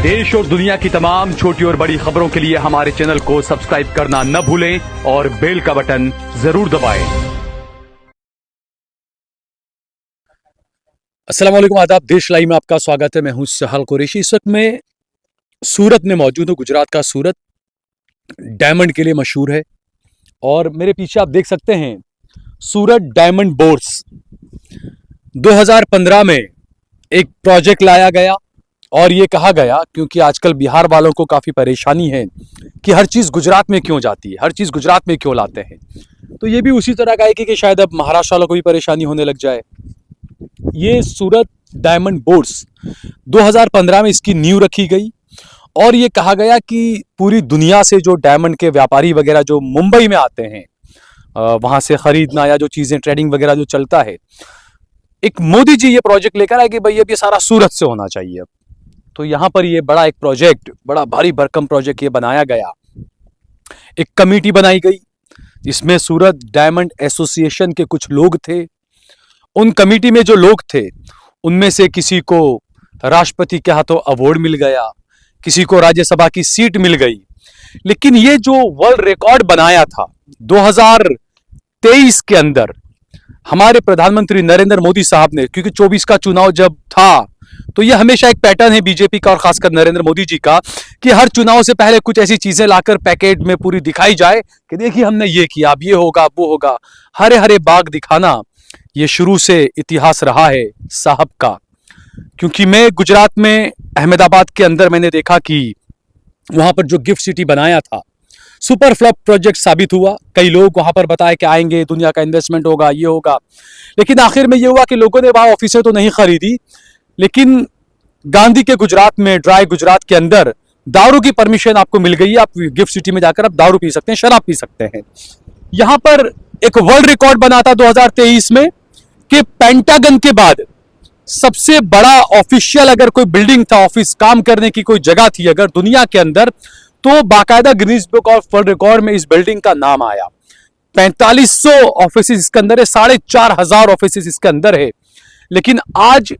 देश और दुनिया की तमाम छोटी और बड़ी खबरों के लिए हमारे चैनल को सब्सक्राइब करना न भूलें और बेल का बटन जरूर दबाएं। अस्सलाम वालेकुम, आदाब। देश लाइव में आपका स्वागत है। मैं हूं सहल कुरैशी। इस वक्त मैं सूरत में मौजूद हूं। गुजरात का सूरत डायमंड के लिए मशहूर है और मेरे पीछे आप देख सकते हैं सूरत डायमंड बोर्स 2015 में एक प्रोजेक्ट लाया गया और ये कहा गया, क्योंकि आजकल बिहार वालों को काफ़ी परेशानी है कि हर चीज़ गुजरात में क्यों जाती है, हर चीज़ गुजरात में क्यों लाते हैं, तो ये भी उसी तरह का है कि शायद अब महाराष्ट्र वालों को भी परेशानी होने लग जाए। ये सूरत डायमंड बोर्स 2015 में इसकी नींव रखी गई और ये कहा गया कि पूरी दुनिया से जो डायमंड के व्यापारी वगैरह जो मुंबई में आते हैं वहाँ से ख़रीदना या जो चीज़ें ट्रेडिंग वगैरह जो चलता है, एक मोदी जी ये प्रोजेक्ट लेकर आए कि भाई अब ये सारा सूरत से होना चाहिए। अब तो यहाँ पर ये बड़ा एक प्रोजेक्ट, बड़ा भारी भरकम प्रोजेक्ट ये बनाया गया। एक कमेटी बनाई गई, इसमें सूरत डायमंड एसोसिएशन के कुछ लोग थे। उन कमेटी में जो लोग थे उनमें से किसी को राष्ट्रपति के हाथों अवार्ड मिल गया, किसी को राज्यसभा की सीट मिल गई। लेकिन ये जो वर्ल्ड रिकॉर्ड बनाया था 2023 के अंदर हमारे प्रधानमंत्री नरेंद्र मोदी साहब ने, क्योंकि 24 का चुनाव जब था तो ये हमेशा एक पैटर्न है बीजेपी का और खासकर नरेंद्र मोदी जी का कि हर चुनाव से पहले कुछ ऐसी चीजें लाकर पैकेट में पूरी दिखाई जाए कि देखिए हमने ये किया, अब ये होगा, अब वो होगा। हरे हरे बाग दिखाना ये शुरू से इतिहास रहा है साहब का। क्योंकि मैं गुजरात में अहमदाबाद के अंदर मैंने देखा कि वहां पर जो गिफ्ट सिटी बनाया था सुपर फ्लॉप प्रोजेक्ट साबित हुआ। कई लोग वहां पर बताए कि आएंगे, दुनिया का इन्वेस्टमेंट होगा, ये होगा, लेकिन आखिर में ये हुआ कि लोगों ने वहां ऑफिसें तो नहीं खरीदी, लेकिन गांधी के गुजरात में, ड्राई गुजरात के अंदर दारू की परमिशन आपको मिल गई है। आप गिफ्ट सिटी में जाकर आप दारू पी सकते हैं, शराब पी सकते हैं। यहां पर एक वर्ल्ड रिकॉर्ड बना था 2023 में कि पेंटागन के बाद सबसे बड़ा ऑफिशियल अगर कोई बिल्डिंग था, ऑफिस काम करने की कोई जगह थी अगर दुनिया के अंदर, तो बाकायदा Guinness book of world record में इस बिल्डिंग का नाम आया। 4500 ऑफिस इसके अंदर है, 4500 ऑफिस इसके अंदर है। लेकिन आज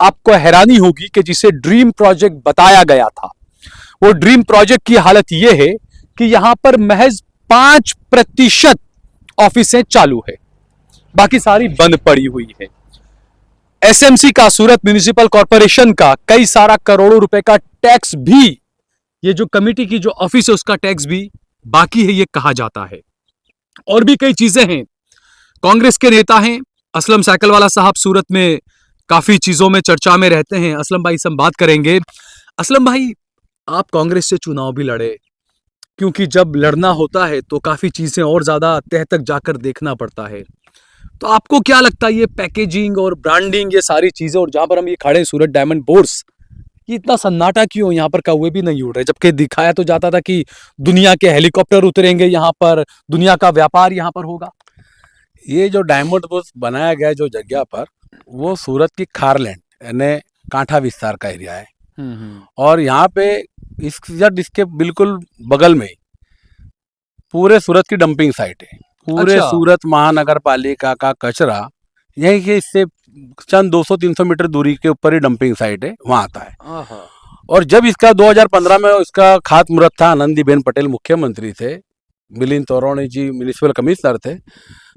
आपको हैरानी होगी कि जिसे ड्रीम प्रोजेक्ट बताया गया था, वो ड्रीम प्रोजेक्ट की हालत यह है कि यहां पर महज 5% ऑफिसें चालू है, बाकी सारी बंद पड़ी हुई है। एसएमसी का, सूरत म्युनिसिपल कॉर्पोरेशन का कई सारा करोड़ों रुपए का टैक्स भी, ये जो कमेटी की जो ऑफिस है उसका टैक्स भी बाकी है, ये कहा जाता है। और भी कई चीजें हैं। कांग्रेस के नेता हैं असलम साइकिलवाला साहब, सूरत में काफी चीजों में चर्चा में रहते हैं। असलम भाई से हम बात करेंगे। असलम भाई, आप कांग्रेस से चुनाव भी लड़े, क्योंकि जब लड़ना होता है तो काफी चीजें और ज्यादा तह तक जाकर देखना पड़ता है। तो आपको क्या लगता है ये पैकेजिंग और ब्रांडिंग, ये सारी चीजें, और जहां पर हम ये खड़े हैं सूरत डायमंड बोर्स, ये इतना सन्नाटा क्यों? यहाँ पर कौवे भी नहीं उड़ रहे, जबकि दिखाया तो जाता था कि दुनिया के हेलीकॉप्टर उतरेंगे यहाँ पर, दुनिया का व्यापार यहाँ पर होगा। ये जो डायमंड बोर्स बनाया गया जो जगह पर, वो सूरत की खारलैंड यानी कांठा विस्तार का एरिया है। और यहाँ पे इसके बिल्कुल बगल में पूरे सूरत की डंपिंग साइट है। पूरे अच्छा। सूरत महानगर पालिका का कचरा यही के इससे चंद 200-300 मीटर दूरी के ऊपर ही डंपिंग साइट है, वहाँ आता है। और जब इसका 2015 में इसका खातमुहूर्त था, आनंदीबेन पटेल मुख्यमंत्री थे, मिलिंद तोरवणे जी म्यूनिसिपल कमिश्नर थे,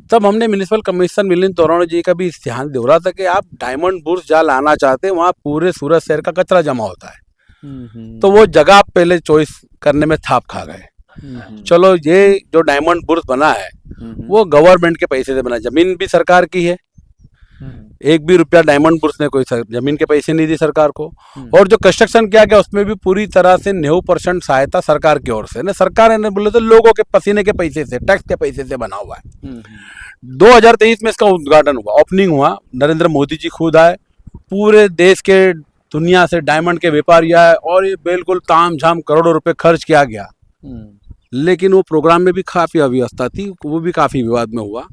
तब हमने म्यूनिसिपल कमिश्नर मिलिंद तोरवणे जी का भी ध्यान दे रहा था कि आप डायमंड बोर्स जहाँ लाना चाहते हैं वहाँ पूरे सूरत शहर का कचरा जमा होता है, तो वो जगह आप पहले चॉइस करने में थाप खा गए। चलो, ये जो डायमंड बोर्स बना है वो गवर्नमेंट के पैसे से बना, जमीन भी सरकार की है, एक भी रुपया डायमंड बोर्स ने कोई जमीन के पैसे नहीं दी सरकार को। और जो कंस्ट्रक्शन किया गया उसमें भी पूरी तरह से 90% सहायता सरकार की ओर से, ना सरकार ने बोले तो लोगों के पसीने के पैसे से, टैक्स के पैसे से बना हुआ है। 2023 में इसका उद्घाटन हुआ, ओपनिंग हुआ, नरेंद्र मोदी जी खुद आए, पूरे देश के, दुनिया से डायमंड के व्यापारी आए और ये बिल्कुल ताम झाम करोड़ों रुपए खर्च किया गया। लेकिन वो प्रोग्राम में भी काफी अव्यवस्था थी, वो भी काफी विवाद में हुआ।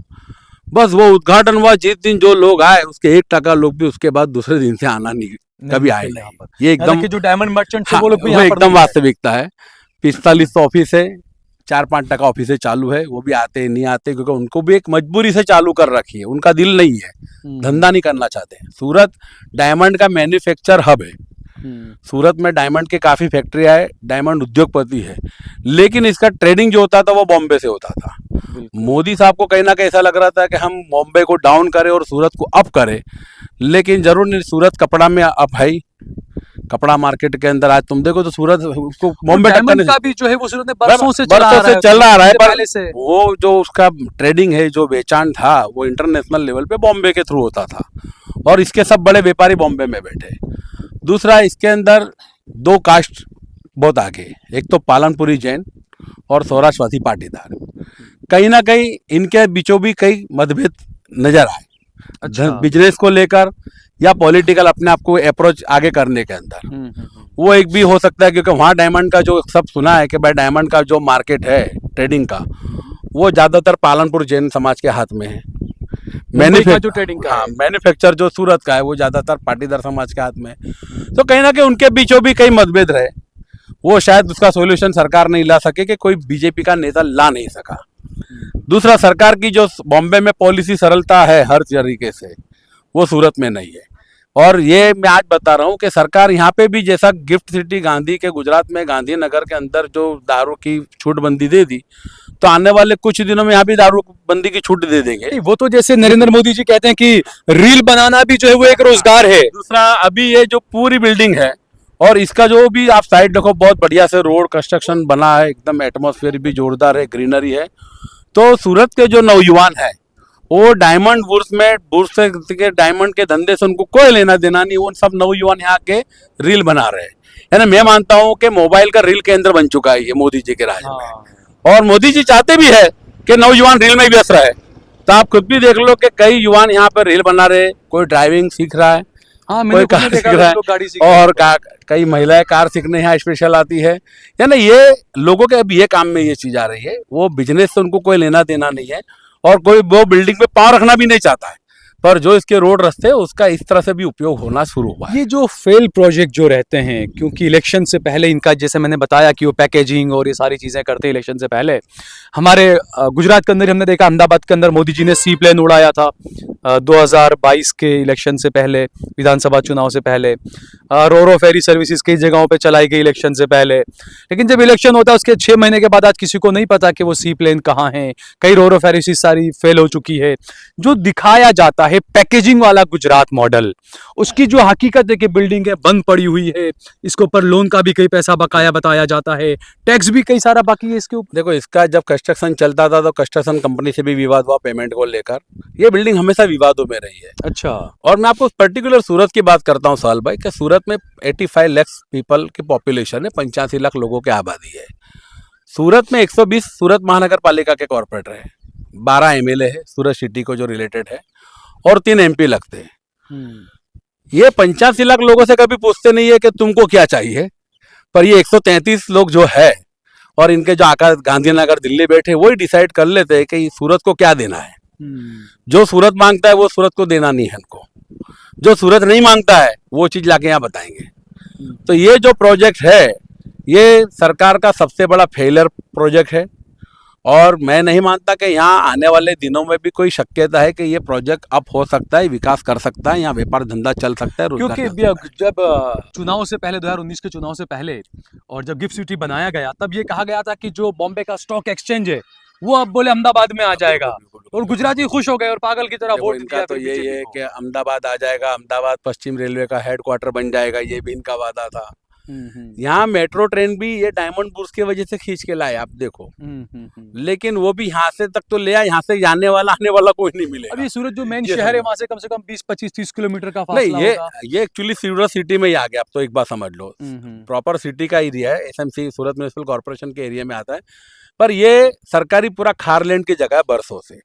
बस वो उद्घाटन हुआ, जिस दिन जो लोग आए उसके 1% लोग भी उसके बाद दूसरे दिन से आना नहीं कभी आए नहीं। ये एकदम जो डायमंड मर्चेंट वो एकदम वास्तविकता है। 4500 ऑफिस है, 4-5% ऑफिस चालू है, वो भी आते नहीं आते, क्योंकि उनको भी एक मजबूरी से चालू कर रखी है, उनका दिल नहीं है, धंधा नहीं करना चाहते हैं। सूरत डायमंड का मैन्युफैक्चर हब है, सूरत में डायमंड की काफ़ी फैक्ट्रियाँ है, डायमंड उद्योगपति है, लेकिन इसका ट्रेडिंग जो होता था वो बॉम्बे से होता था। मोदी साहब को कहीं ना कहीं ऐसा लग रहा था कि हम बॉम्बे को डाउन करें और सूरत को अप करें, लेकिन जरूर नहीं, सूरत कपड़ा में अप है ही। कपड़ा मार्केट के अंदर आज तुम देखो तो सूरत उसको बॉम्बे डायमंड का भी जो है वो सूरत में बरसों से चल रहा है, पर पहले से। वो जो उसका ट्रेडिंग है, जो बेचान था, वो इंटरनेशनल लेवल पे बॉम्बे के थ्रू होता था और इसके सब बड़े व्यापारी बॉम्बे में बैठे। दूसरा, इसके अंदर दो कास्ट बहुत आगे, एक तो पालनपुरी जैन और सौराष्ट्रवासी पाटीदार। कहीं ना कहीं इनके बीचों भी कई मतभेद नजर आए, अच्छा। बिजनेस को लेकर या पॉलिटिकल अपने आप को अप्रोच आगे करने के अंदर। वो एक भी हो सकता है, क्योंकि वहाँ डायमंड का जो सब सुना है कि भाई डायमंड का जो मार्केट है ट्रेडिंग का, वो ज़्यादातर पालनपुर जैन समाज के हाथ में है। जो ट्रेडिंग का मैन्युफैक्चर जो सूरत का है वो ज़्यादातर पाटीदार समाज के हाथ में है। तो कहीं ना कहीं उनके बीचों भी कई मतभेद रहे, वो शायद उसका सोल्यूशन सरकार नहीं ला सके, कि कोई बीजेपी का नेता ला नहीं सका। दूसरा, सरकार की जो बॉम्बे में पॉलिसी सरलता है हर तरीके से, वो सूरत में नहीं है। और ये मैं आज बता रहा हूँ कि सरकार यहाँ पे भी जैसा गिफ्ट सिटी गांधी के गुजरात में गांधीनगर के अंदर जो दारू की छूट बंदी दे दी, तो आने वाले कुछ दिनों में यहाँ भी दारू बंदी की छूट दे देंगे। वो तो जैसे नरेंद्र मोदी जी कहते हैं कि रील बनाना भी जो है वो एक रोजगार है। दूसरा, अभी ये जो पूरी बिल्डिंग है और इसका जो भी आप साइड देखो, बहुत बढ़िया से रोड कंस्ट्रक्शन बना है, एकदम एटमॉस्फेयर भी जोरदार है, ग्रीनरी है। तो सूरत के जो नौजवान है वो डायमंड बुर्स से डायमंड के धंधे से उनको कोई लेना देना नहीं। वो सब नौजवान यहाँ के रील बना रहे हैं। यानी मैं मानता हूँ कि मोबाइल का रील केंद्र बन चुका है ये मोदी जी के राज में। और मोदी जी चाहते भी है कि नौजवान रील में व्यस्त रहे। तो आप खुद भी देख लो कि कई युवान यहाँ पर रील बना रहे, कोई ड्राइविंग सीख रहा है, कोई कार सीख रहा है, और कई महिलाएं कार सीखने यहाँ स्पेशल आती है। यानी ये लोगों के अब ये काम में ये चीज आ रही है, वो बिजनेस से उनको कोई लेना देना नहीं है और कोई वो बिल्डिंग पे पाँव रखना भी नहीं चाहता है। पर जो इसके रोड रास्ते उसका इस तरह से भी उपयोग होना शुरू हुआ है। ये जो फेल प्रोजेक्ट जो रहते हैं, क्योंकि इलेक्शन से पहले इनका, जैसे मैंने बताया कि वो पैकेजिंग और ये सारी चीज़ें करते हैं इलेक्शन से पहले। हमारे गुजरात के अंदर हमने देखा, अहमदाबाद के अंदर मोदी जी ने सी प्लेन उड़ाया था 2022 के इलेक्शन से पहले, विधानसभा चुनाव से पहले। रोरो फेरी सर्विसेज कई जगहों पे चलाई गई इलेक्शन से पहले। लेकिन जब इलेक्शन होता है उसके 6 महीने के बाद आज किसी को नहीं पता कि वो सी प्लेन कहाँ है। कई रोरो फेरी सारी फेल हो चुकी है। जो दिखाया जाता है पैकेजिंग वाला गुजरात मॉडल, उसकी जो हकीकत है कि बिल्डिंग है बंद पड़ी हुई है, इसके ऊपर लोन का भी कई पैसा बकाया बताया जाता है, टैक्स भी कई सारा बाकी है इसके ऊपर। देखो, इसका जब कंस्ट्रक्शन चलता था तो कंस्ट्रक्शन कंपनी से भी विवाद हुआ पेमेंट को लेकर। ये बिल्डिंग हमेशा विवादों में रही है। अच्छा। और मैं आपको पर्टिकुलर सूरत की बात करता हूँ साल भाई, कि सूरत में 85 लाख पीपल की पॉपुलेशन है, 85 लाख लोगों की आबादी है। सूरत में 120 सूरत महानगर पालिका के कॉर्पोरेटर है, 12 एमएलए है सूरत सिटी को जो रिलेटेड है, और 3 एमपी लगते हैं। ये 85 लाख लोगों से कभी पूछते नहीं है कि तुमको क्या चाहिए, पर ये 133 लोग जो है और इनके जो आका गांधीनगर दिल्ली बैठे, वही डिसाइड कर लेते हैं कि सूरत को क्या देना है। जो सूरत मांगता है वो सूरत को देना नहीं है इनको, जो सूरत नहीं मांगता है वो चीज लाके यहाँ बताएंगे। तो ये जो प्रोजेक्ट है ये सरकार का सबसे बड़ा फेलियर प्रोजेक्ट है, और मैं नहीं मानता कि यहाँ आने वाले दिनों में भी कोई शक्यता है कि ये प्रोजेक्ट अप हो सकता है, विकास कर सकता है, यहाँ व्यापार धंधा चल सकता है। क्योंकि जब चुनाव से पहले 2019 के चुनाव से पहले और जब गिफ्ट सिटी बनाया गया, तब ये कहा गया था कि जो बॉम्बे का स्टॉक एक्सचेंज है वो अब बोले अहमदाबाद में आ जाएगा, और गुजराती खुश हो गए और पागल की तरह वोट दिया। तो ये है कि अहमदाबाद आ जाएगा, अहमदाबाद पश्चिम रेलवे का हेडक्वार्टर बन जाएगा, ये भी इनका वादा था। यहाँ मेट्रो ट्रेन भी ये डायमंड बुर्स की वजह से खींच के लाए, आप देखो। लेकिन वो भी यहाँ से तक तो ले आए, यहाँ से आने वाला कोई नहीं मिलेगा। अभी सूरत जो मेन शहर है वहाँ से कम 20-25-30 किलोमीटर का फासला होगा। ये एक्चुअली सूरत सिटी में ही आ गया। आप तो एक बात समझ लो, प्रॉपर सिटी का एरिया है, एसएमसी सूरत म्युनिसिपल कॉर्पोरेशन के एरिया में आता है, पर ये सरकारी पूरा खारलैंड की जगह है बरसों से।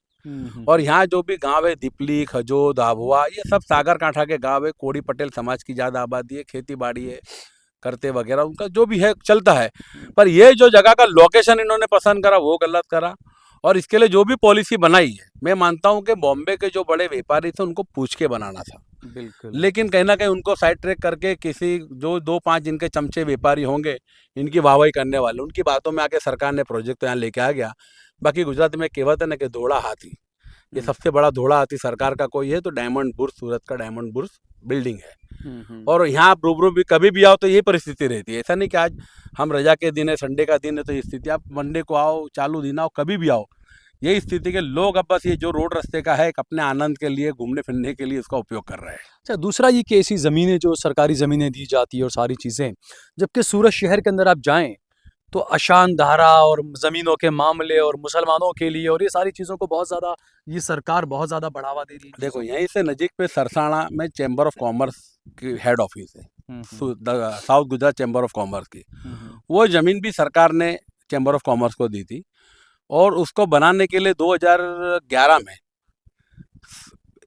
और यहाँ जो भी गांव है, दिपली, खजो, दाभुआ, ये सब सागर कांठा के गांव है। कोड़ी पटेल समाज की ज्यादा आबादी है, खेती बाड़ी है करते वगैरह, उनका जो भी है चलता है। पर ये जो जगह का लोकेशन इन्होंने पसंद करा वो गलत करा, और इसके लिए जो भी पॉलिसी बनाई है, मैं मानता हूँ कि बॉम्बे के जो बड़े व्यापारी थे उनको पूछ के बनाना था। बिल्कुल। लेकिन कहीं ना कहीं उनको साइड ट्रैक करके किसी जो 2-5 जिनके चमचे व्यापारी होंगे, इनकी वाहवाही करने वाले, उनकी बातों में आके सरकार ने प्रोजेक्ट तो यहाँ लेके आ गया। बाकी गुजरात में कहावत है ना कि धोड़ा हाथी, ये सबसे बड़ा धोड़ा हाथी सरकार का कोई है तो डायमंड बुर्स, सूरत का डायमंड बुर्स बिल्डिंग है। और यहाँ आप रूबरू भी कभी भी आओ तो यही परिस्थिति रहती है। ऐसा नहीं कि आज हम रजा के दिन है, संडे का दिन है तो ये स्थिति, आप मंडे को आओ, चालू दिन आओ, कभी भी आओ, यही स्थिति के लोग अब बस ये जो रोड रास्ते का है एक अपने आनंद के लिए, घूमने फिरने के लिए इसका उपयोग कर रहे हैं। अच्छा, दूसरा ये कि ऐसी ज़मीनें जो सरकारी ज़मीनें दी जाती है और सारी चीज़ें, जबकि सूरत शहर के अंदर आप जाएं तो अशान धारा और ज़मीनों के मामले और मुसलमानों के लिए और ये सारी चीज़ों को बहुत ज़्यादा ये सरकार बहुत ज़्यादा बढ़ावा दे रही है। देखो यहीं से नज़दीक पे सरसाणा में चैम्बर ऑफ कॉमर्स की हेड ऑफिस है, south Gujarat chamber of commerce की। वो ज़मीन भी सरकार ने चैम्बर ऑफ कॉमर्स को दी थी और उसको बनाने के लिए 2011 में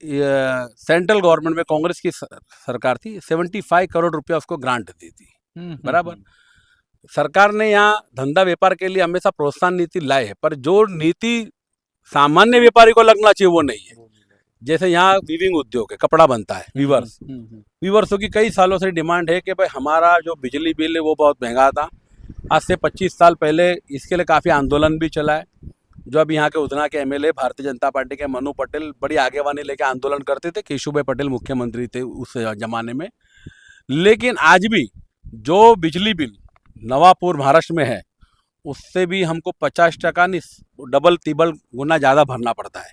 सेंट्रल गवर्नमेंट में कांग्रेस की सरकार थी, 75 करोड़ रुपया उसको ग्रांट दी थी। बराबर, सरकार ने यहाँ धंधा व्यापार के लिए हमेशा प्रोत्साहन नीति लाए है, पर जो नीति सामान्य व्यापारी को लगना चाहिए वो नहीं है। जैसे यहाँ वीविंग उद्योग है, कपड़ा बनता है, वीवर्सों की कई सालों से डिमांड है कि भाई हमारा जो बिजली बिल है वो बहुत महंगा था। आज से 25 साल पहले इसके लिए काफ़ी आंदोलन भी चला है। जो अब यहाँ के उधना के एमएलए भारतीय जनता पार्टी के मनु पटेल बड़ी आगेवानी लेके आंदोलन करते थे। केशुभाई पटेल मुख्यमंत्री थे उस जमाने में। लेकिन आज भी जो बिजली बिल नवापुर महाराष्ट्र में है उससे भी हमको 50% नहीं, डबल तिबल गुना ज़्यादा भरना पड़ता है।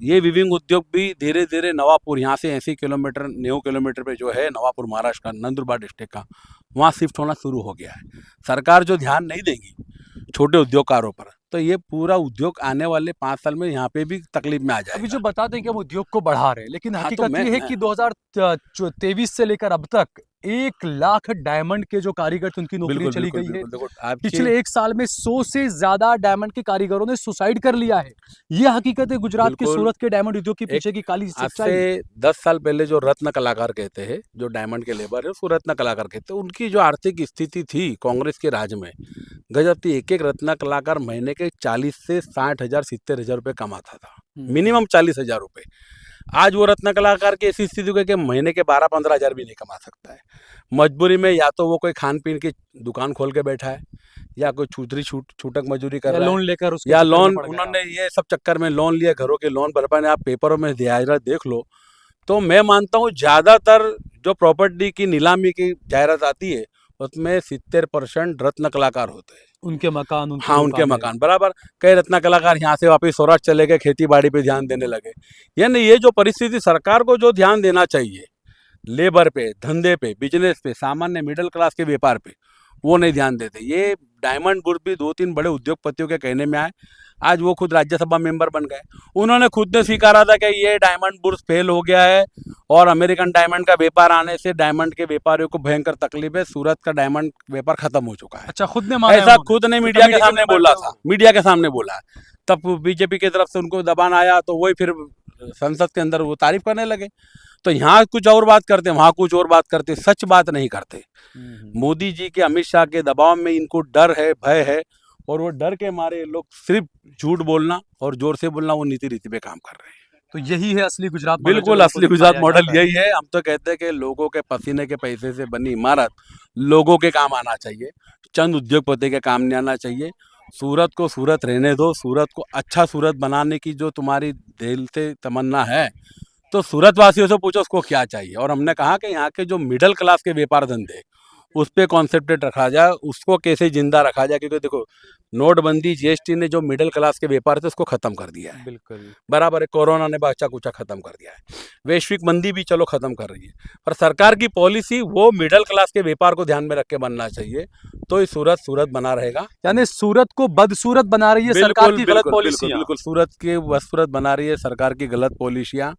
ये वीविंग उद्योग भी धीरे धीरे नवापुर यहाँ से 80 किलोमीटर 90 किलोमीटर पे जो है नवापुर महाराष्ट्र का नंदुरबार डिस्ट्रिक्ट का, वहाँ शिफ्ट होना शुरू हो गया है। सरकार जो ध्यान नहीं देगी छोटे उद्योगकारों पर तो ये पूरा उद्योग आने वाले 5 साल में यहाँ पे भी तकलीफ में आ जाएगा। अभी जो बताते हैं कि हम उद्योग को बढ़ा रहे हैं, लेकिन हाँ, हकीकत ये है कि 2023 से लेकर अब तक 1 लाख डायमंड के जो कारीगर थे उनकी नौकरी चली गई है। पिछले 1 साल में 100 से ज्यादा डायमंड के कारीगरों ने सुसाइड कर लिया है। ये हकीकत है गुजरात के सूरत के डायमंड उद्योग के पीछे की काली सच्चाई। आज से 10 साल पहले जो रत्न कलाकार कहते हैं, जो डायमंड के लेबर है उसको रत्न कलाकार कहते हैं, उनकी जो आर्थिक स्थिति थी कांग्रेस के राज में गजब थी। एक रत्न कलाकार महीने के 40 से 60 हजार 70 हजार रुपये कमाता था, मिनिमम 40 हजार रुपये। आज वो रत्न कलाकार की ऐसी स्थिति हो कि महीने के 12-15 हजार भी नहीं कमा सकता है। मजबूरी में या तो वो कोई खान पीन की दुकान खोल के बैठा है या कोई छूटक मजदूरी कर रहा है, लोन लेकर या लोन उन्होंने ये सब चक्कर में लोन लिया, घरों के लोन भर पाए। आप पेपरों में जाहिरात देख लो तो मैं मानता हूँ ज़्यादातर जो प्रॉपर्टी की नीलामी की जाहिरात आती है उसमें 70% रत्न कलाकार होते हैं। उनके मकान उनके मकान बराबर। कई रत्न कलाकार यहाँ से वापस सौराष्ट्र चले गए, खेती बाड़ी पे ध्यान देने लगे। यानी ये जो परिस्थिति, सरकार को जो ध्यान देना चाहिए लेबर पे, धंधे पे, बिजनेस पे, सामान्य मिडिल क्लास के व्यापार पे, वो नहीं ध्यान देते। ये डायमंड बुर्स भी 2-3 बड़े उद्योगपतियों के कहने में आए। आज वो खुद राज्यसभा मेंबर बन गए। उन्होंने खुद ने स्वीकारा था कि ये डायमंड बुर्स फेल हो गया है और अमेरिकन डायमंड का व्यापार आने से डायमंड के व्यापारियों को भयंकर तकलीफ है, सूरत का डायमंड व्यापार खत्म हो चुका है। अच्छा, खुद ने माना? ऐसा खुद ने मीडिया के सामने बोला था, मीडिया के सामने बोला। तब बीजेपी की तरफ से उनको दबान आया तो वही फिर संसद के अंदर वो तारीफ करने लगे। तो यहाँ कुछ और बात करते, वहाँ कुछ और बात करते, सच बात नहीं करते। मोदी जी के, अमित शाह के दबाव में इनको डर है, भय है, और वो डर के मारे लोग सिर्फ झूठ बोलना और जोर से बोलना, वो नीति रीति पे काम कर रहे हैं। तो यही है असली गुजरात मॉडल। बिल्कुल असली गुजरात मॉडल यही है। हम तो कहते हैं कि लोगों के पसीने के पैसे से बनी इमारत लोगों के काम आना चाहिए, चंद उद्योगपति के काम नहीं आना चाहिए। सूरत को सूरत रहने दो। सूरत को अच्छा सूरत बनाने की जो तुम्हारी दिल से तमन्ना है तो सूरत वासियों से पूछो उसको क्या चाहिए। और हमने कहा कि यहाँ के जो मिडिल क्लास के व्यापार धंधे उस पर कॉन्सेंट्रेट रखा जाए, उसको कैसे जिंदा रखा जाए। क्योंकि देखो नोटबंदी, जीएसटी ने जो मिडिल क्लास के व्यापार थे उसको खत्म कर दिया है। बिल्कुल बराबर है। कोरोना ने बच्चा कुचा खत्म कर दिया है। वैश्विक मंदी भी चलो खत्म कर रही है, पर सरकार की पॉलिसी वो मिडिल क्लास के व्यापार को ध्यान में रख के बनना चाहिए, तो ये सूरत सूरत बना रहेगा। यानी सूरत को बदसूरत बना रही है सरकार की गलत पॉलिसियां। बिल्कुल सूरत की बदसूरत बना रही है सरकार की गलत पॉलिसियां,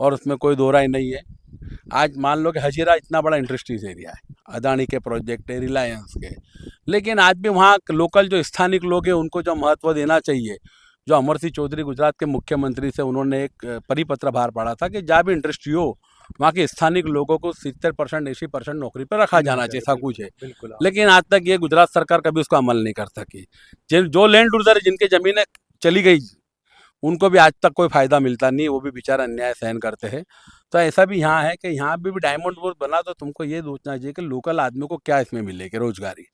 और उसमें कोई दो राय नहीं है। आज मान लो कि हजीरा इतना बड़ा इंडस्ट्रीज एरिया है, अदानी के प्रोजेक्ट है, रिलायंस के, लेकिन आज भी वहाँ लोकल जो स्थानिक लोग हैं उनको जो महत्व देना चाहिए। जो अमर सिंह चौधरी गुजरात के मुख्यमंत्री से उन्होंने एक परिपत्र बाहर पड़ा था कि जहाँ भी इंडस्ट्री हो वहाँ के स्थानिक लोगों को 70% 80% नौकरी पर रखा जाना चाहिए, ऐसा कुछ है। लेकिन आज तक ये गुजरात सरकार कभी उसको अमल नहीं कर सकी। जो लैंड यूजर जिनके ज़मीनें चली गई उनको भी आज तक कोई फ़ायदा मिलता नहीं, वो भी बेचारा अन्याय सहन करते हैं। तो ऐसा भी यहाँ है कि यहाँ भी डायमंड बोर्ड बना तो तुमको ये सोचना चाहिए कि लोकल आदमी को क्या इसमें मिलेगी रोजगारी,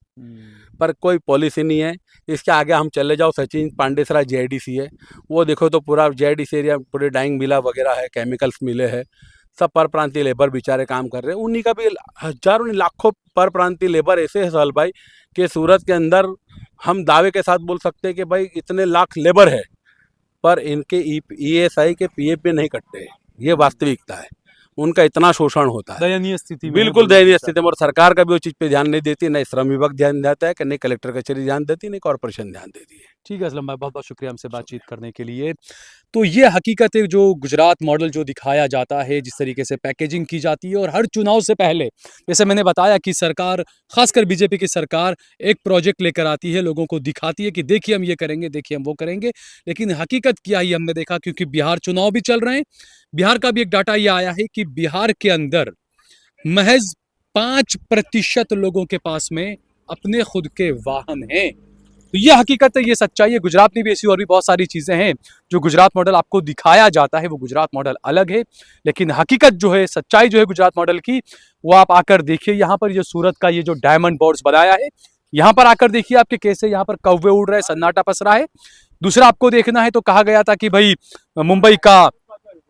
पर कोई पॉलिसी नहीं है। इसके आगे हम चले जाओ, सचिन पांडेसरा JIDC है, वो देखो तो पूरा JIDC एरिया पूरे डाइंग मिला वगैरह है, केमिकल्स मिले हैं। सब पर प्रांतीय लेबर बेचारे काम कर रहे हैं। उन्हीं का भी हजारों नहीं लाखों पर प्रांतीय लेबर ऐसे है साल भाई कि सूरत के अंदर हम दावे के साथ बोल सकते हैं कि भाई इतने लाख लेबर है, पर इनके ESI के PF भी नहीं कटते हैं। ये वास्तविकता है, उनका इतना शोषण होता है, दयनीय स्थिति में बिल्कुल दयनीय स्थिति में। और सरकार का भी वो चीज़ पे ध्यान नहीं देती, नहीं श्रम विभाग ध्यान देता है, कि नहीं कलेक्टर कचहरी ध्यान देती, नहीं कॉर्पोरेशन ध्यान देती है। ठीक है असलम भाई, बहुत बहुत शुक्रिया हमसे बातचीत करने के लिए। तो ये हकीकत है, जो गुजरात मॉडल जो दिखाया जाता है, जिस तरीके से पैकेजिंग की जाती है, और हर चुनाव से पहले जैसे मैंने बताया कि सरकार, खासकर बीजेपी की सरकार, एक प्रोजेक्ट लेकर आती है, लोगों को दिखाती है कि देखिए हम ये करेंगे, देखिए हम वो करेंगे। लेकिन हकीकत क्या ही हमने देखा, क्योंकि बिहार चुनाव भी चल रहे हैं। बिहार का भी एक डाटा ये आया है कि बिहार के अंदर महज 5% लोगों के पास में अपने खुद के वाहन हैं। तो ये हकीकत है, ये सच्चाई है। गुजरात में भी ऐसी और भी बहुत सारी चीज़ें हैं जो गुजरात मॉडल आपको दिखाया जाता है, वो गुजरात मॉडल अलग है। लेकिन हकीकत जो है, सच्चाई जो है गुजरात मॉडल की, वो आप आकर देखिए। यहाँ पर ये सूरत का ये जो डायमंड बोर्ड्स बनाया है, यहाँ पर आकर देखिए आपके कैसे यहाँ पर कौवे उड़ रहे, सन्नाटा पस रहा है। दूसरा आपको देखना है तो कहा गया था कि भाई मुंबई का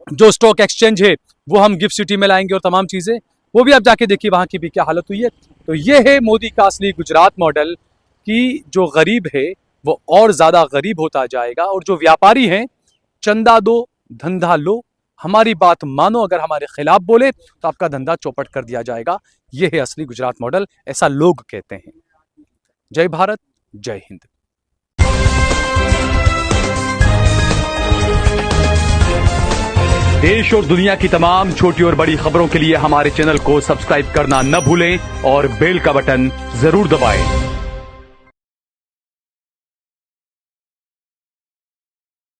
जो स्टॉक एक्सचेंज है वो हम गिफ्ट सिटी में लाएंगे और तमाम चीज़ें, वो भी आप जाके देखिए वहाँ की भी क्या हालत हुई है। तो ये है मोदी का असली गुजरात मॉडल, कि जो गरीब है वो और ज़्यादा गरीब होता जाएगा, और जो व्यापारी हैं, चंदा दो धंधा लो, हमारी बात मानो, अगर हमारे खिलाफ बोले तो आपका धंधा चौपट कर दिया जाएगा। ये है असली गुजरात मॉडल, ऐसा लोग कहते हैं। जय भारत, जय हिंद। देश और दुनिया की तमाम छोटी और बड़ी खबरों के लिए हमारे चैनल को सब्सक्राइब करना न भूलें और बेल का बटन जरूर दबाएं।